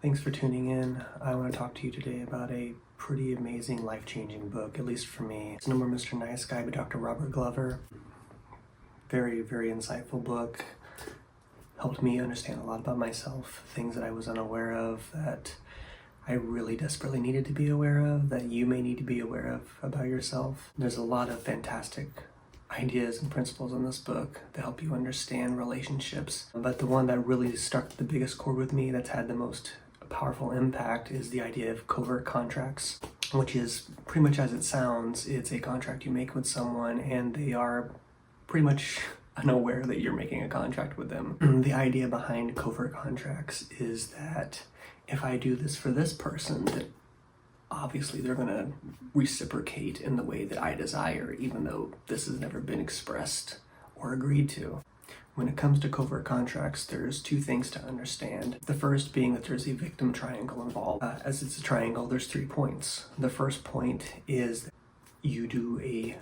Thanks for tuning in. I want to talk to you today about a pretty amazing, life-changing book, at least for me. It's No More Mr. Nice Guy by Dr. Robert Glover. Very, very insightful book. Helped me understand a lot about myself, things that I was unaware of, that I really desperately needed to be aware of, that you may need to be aware of about yourself. There's a lot of fantastic ideas and principles in this book that help you understand relationships. But the one that really struck the biggest chord with me, that's had the most powerful impact, is the idea of covert contracts, which is pretty much as it sounds. It's a contract you make with someone and they are pretty much unaware that you're making a contract with them. The idea behind covert contracts is that if I do this for this person, that obviously they're going to reciprocate in the way that I desire, even though this has never been expressed or agreed to. When it comes to covert contracts, there's two things to understand. The first being that there's a victim triangle involved. As it's a triangle, there's 3 points. The first point is that you do a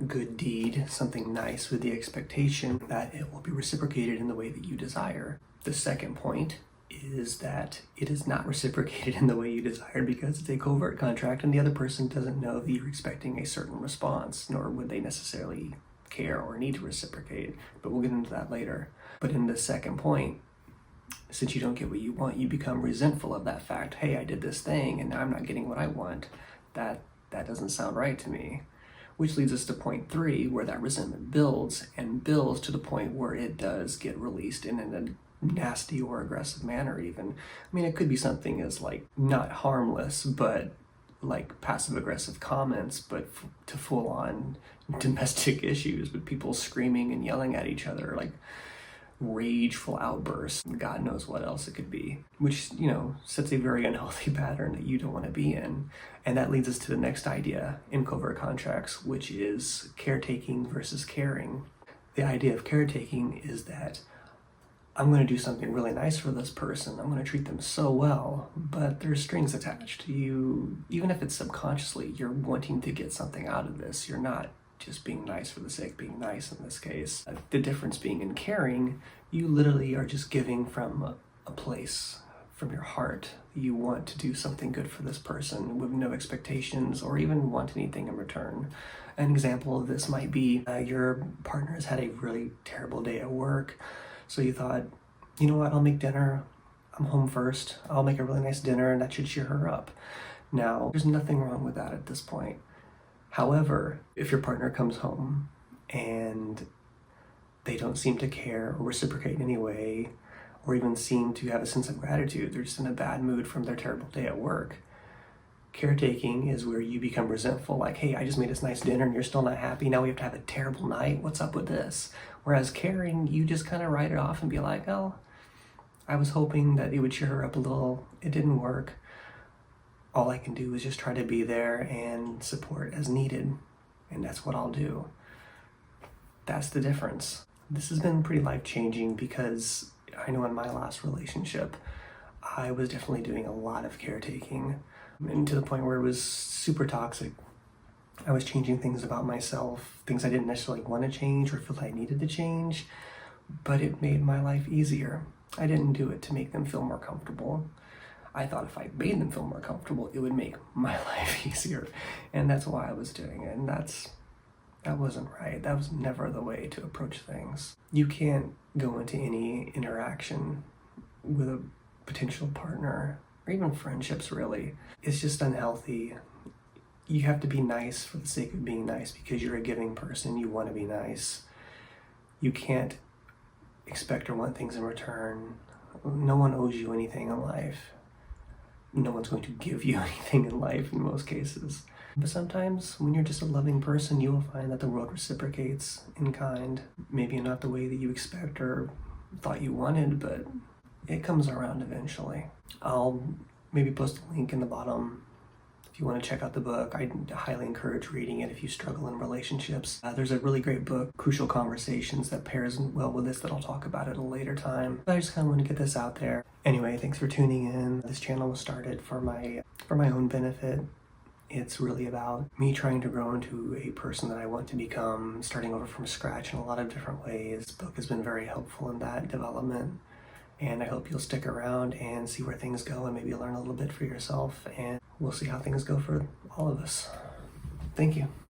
good deed, something nice, with the expectation that it will be reciprocated in the way that you desire. The second point is that it is not reciprocated in the way you desire because it's a covert contract and the other person doesn't know that you're expecting a certain response, nor would they necessarily care or need to reciprocate, but we'll get into that later. But in the second point, since you don't get what you want, you become resentful of that fact. Hey, I did this thing and now I'm not getting what I want. That doesn't sound right to me. Which leads us to point 3, where that resentment builds and builds to the point where it does get released in a nasty or aggressive manner even. I mean, it could be something as like not harmless, but like passive-aggressive comments, but to full-on domestic issues with people screaming and yelling at each other, like rageful outbursts, God knows what else it could be, which, sets a very unhealthy pattern that you don't want to be in. And that leads us to the next idea in covert contracts, which is caretaking versus caring. The idea of caretaking is that I'm going to do something really nice for this person. I'm going to treat them so well, but there's strings attached to you. Even if it's subconsciously, you're wanting to get something out of this. You're not just being nice for the sake of being nice in this case. The difference being in caring, you literally are just giving from a place, from your heart. You want to do something good for this person with no expectations or even want anything in return. An example of this might be your partner has had a really terrible day at work. So you thought, you know what, I'll make dinner. I'm home first. I'll make a really nice dinner and that should cheer her up. Now, there's nothing wrong with that at this point. However, if your partner comes home and they don't seem to care or reciprocate in any way, or even seem to have a sense of gratitude, they're just in a bad mood from their terrible day at work. Caretaking is where you become resentful, like, hey, I just made this nice dinner and you're still not happy. Now we have to have a terrible night. What's up with this? Whereas caring, you just kind of write it off and be like, oh, I was hoping that it would cheer her up a little. It didn't work. All I can do is just try to be there and support as needed. And that's what I'll do. That's the difference. This has been pretty life-changing because I know in my last relationship, I was definitely doing a lot of caretaking, and to the point where it was super toxic. I was changing things about myself, things I didn't necessarily want to change or feel I needed to change, but it made my life easier. I didn't do it to make them feel more comfortable. I thought if I made them feel more comfortable, it would make my life easier. And that's why I was doing it. And that wasn't right. That was never the way to approach things. You can't go into any interaction with a potential partner, or even friendships really. It's just unhealthy. You have to be nice for the sake of being nice because you're a giving person. You want to be nice. You can't expect or want things in return. No one owes you anything in life. No one's going to give you anything in life in most cases. But sometimes when you're just a loving person, you will find that the world reciprocates in kind. Maybe not the way that you expect or thought you wanted, but it comes around eventually. I'll maybe post a link in the bottom if you want to check out the book. I highly encourage reading it if you struggle in relationships. There's a really great book, Crucial Conversations, that pairs well with this that I'll talk about at a later time. But I just kind of want to get this out there. Anyway, thanks for tuning in. This channel was started for my own benefit. It's really about me trying to grow into a person that I want to become, starting over from scratch in a lot of different ways. This book has been very helpful in that development. And I hope you'll stick around and see where things go and maybe learn a little bit for yourself. And we'll see how things go for all of us. Thank you.